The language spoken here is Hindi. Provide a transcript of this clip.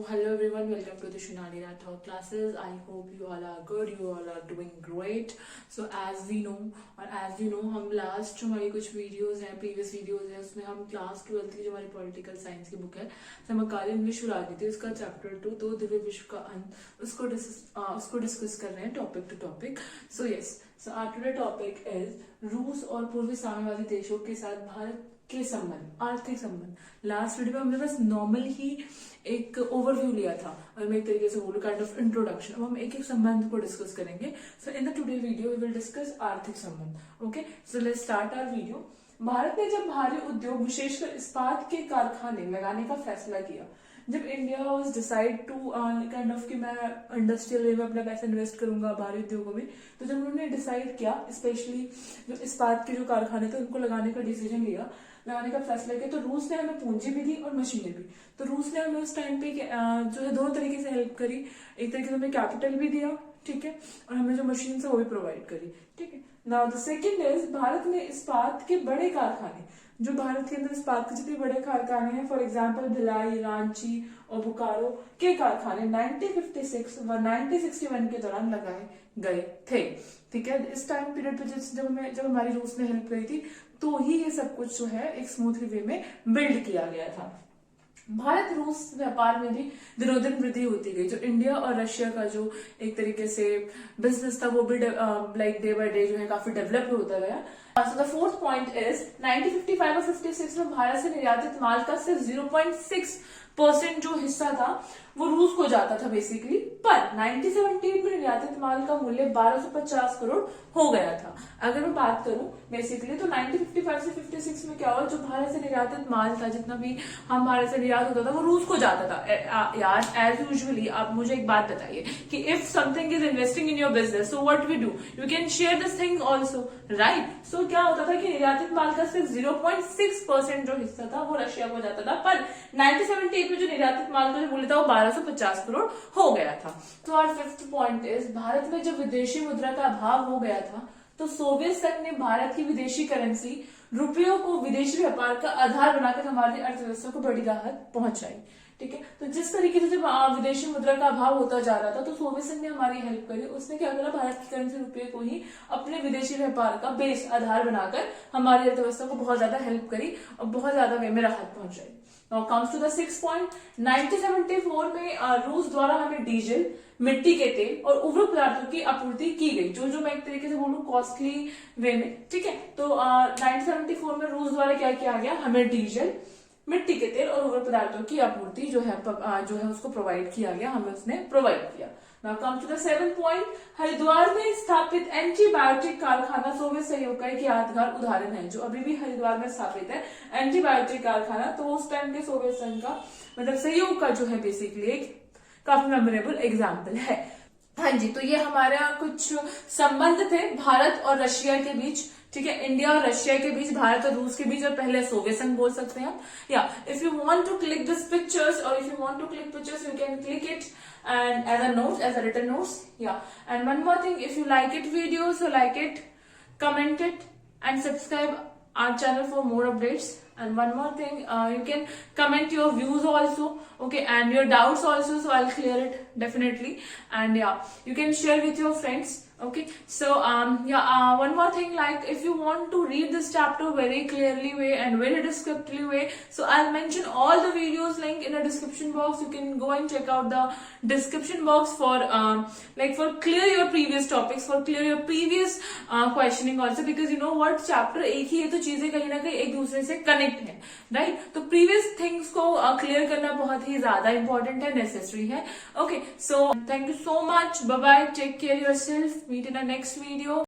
Hello everyone, welcome to the Shunani Rathod classes. I hope you all are good, you all are doing great. So as we know हम लास्ट हमारी कुछ वीडियोस हैं, प्रीवियस वीडियोस हैं, उसमें हम क्लास 12th की जो हमारी पॉलिटिकल साइंस की बुक है समकालीन विश्व राजनीति, उसका चैप्टर 2 दो दिव्य विश्व का अंत उसको डिस्कस कर रहे हैं topic to topic. So our today topic is रूस और पूर्वी साम्यवादी देशों के साथ भारत के संबंध, आर्थिक संबंध. लास्ट वीडियो में हमने बस नॉर्मल ही एक ओवरव्यू लिया था, और मैं एक तरीके से बोलूं काइंड ऑफ इंट्रोडक्शन. अब हम एक एक संबंध को डिस्कस करेंगे. So in the today video we will discuss आर्थिक संबंध. Okay, so let's start our video. Bharat ने जब भारी उद्योग विशेषकर इस्पात के कारखाने लगाने का फैसला किया, जब India was decide to kind of कि मैं इंडस्ट्रियल वे में अपना पैसा इन्वेस्ट करूंगा भारी उद्योगों में, तो जब उन्होंने डिसाइड किया, स्पेशली जो इस्पात के जो कारखाने थे उनको लगाने का डिसीजन लिया, लगाने का फैसला किया, तो रूस ने हमें पूंजी भी दी और मशीनें भी. तो रूस ने हमें उस टाइम पे जो है दोनों तरीके से हेल्प करी. एक तरीके से हमें कैपिटल भी दिया, ठीक है, और हमें जो मशीन है वो भी प्रोवाइड करी, ठीक है. Now the second is, Bharat में इस्पात के बड़े कारखाने, जो भारत के अंदर इस्पात के जितने बड़े कारखाने हैं, फॉर एग्जाम्पल भिलाई, रांची और बोकारो के कारखाने 1956 व 1961 के दौरान लगाए गए थे, ठीक है. इस टाइम पीरियड पे जब हमारी रूस ने हेल्प करी थी, तो ही ये सब कुछ जो है एक स्मूथली वे में बिल्ड किया गया था. भारत रूस व्यापार में भी दिनों दिन वृद्धि होती गई. जो इंडिया और रशिया का जो एक तरीके से बिजनेस था, वो भी लाइक डे बाय डे जो है काफी डेवलप होता गया. So the fourth point is 1955 और 56 में भारत से निर्यातित माल का सिर्फ 0.6% जो हिस्सा था वो रूस को जाता था बेसिकली, पर 1978 में निर्यातित माल का मूल्य 1250 करोड़ हो गया था. अगर मैं बात करूं बेसिकली, तो 1955 से 56 में क्या हुआ, जो भारत से निर्यातित माल था, जितना भी हम भारत से निर्यात होता था वो रूस को जाता था. यार एज यूजुअली आप मुझे एक बात बताइए कि if something is investing in your business, so what we do, you can share this thing also, right. So क्या होता था कि निर्यातित माल का सिर्फ 0.6% जो हिस्सा था वो रशिया को जाता था, पर 1978 में जो निर्यातित माल का जो मूल्य था वो 1250 करोड़ हो गया था. तो और फिफ्थ पॉइंट इज, भारत में जब विदेशी मुद्रा का अभाव हो गया था, तो सोवियत संघ ने भारत की विदेशी करेंसी रुपयों को विदेशी व्यापार का आधार बनाकर हमारी अर्थव्यवस्था को बड़ी राहत पहुंचाई, ठीक है. तो जिस तरीके से जब विदेशी मुद्रा का अभाव होता जा रहा था, तो सोवियत संघ ने हमारी हेल्प करी. उसने क्या करा, भारत की करेंसी रुपये को ही अपने विदेशी व्यापार का बेस आधार बनाकर हमारी अर्थव्यवस्था को बहुत ज्यादा हेल्प करी और बहुत ज्यादा वे में राहत पहुंचाई. Now comes to the sixth point, 1974 में रूस द्वारा हमें डीजल, मिट्टी के तेल और उर्वरक पदार्थों की आपूर्ति की गई, जो मैं एक तरीके से बोलूं कॉस्टली वे में, ठीक है. तो 1974 में रूस द्वारा क्या किया गया, हमें डीजल, मिट्टी के तेल और उर्वरक पदार्थों की आपूर्ति जो है उसको प्रोवाइड किया गया, हमें उसने प्रोवाइड किया. Now come to the seventh point, Haridwar में स्थापित एंटीबायोटिक कारखाना सोवियत सहयोग का एक यादगार उदाहरण है. जो अभी भी हरिद्वार में स्थापित है एंटीबायोटिक कारखाना, तो उस टाइम के सोवियत संघ का मतलब सहयोग का जो है बेसिकली एक काफी मेमोरेबल एग्जाम्पल है. हाँ जी, तो ये हमारा कुछ संबंध थे भारत और रशिया के बीच, ठीक है, इंडिया और रशिया के बीच, भारत और रूस के बीच, और पहले सोवियत संघ बोल सकते हैं. या if you want to click this pictures, और if you want to click pictures, you can click it and as a notes, as a written notes. Yeah, and one more thing, if you like it video, so like it, comment it and subscribe our channel for more updates. And one more thing, you can comment your views also, okay, and your doubts also, so I'll clear it definitely. And yeah, you can share with your friends, okay. So one more thing, like if you want to read this chapter very clearly way and very descriptively way, so I'll mention all the videos link in the description box. You can go and check out the description box for for clear your previous topics, for clear your previous questioning also, because you know what, chapter एक ही है तो चीजें कहीं ना कहीं एक दूसरे से कनेक्ट है, राइट. तो प्रीवियस थिंग्स को क्लियर करना बहुत ही ज्यादा इंपॉर्टेंट है, नेसेसरी है. Okay, so thank you so much. Bye bye. Take care yourself. Meet in the next video.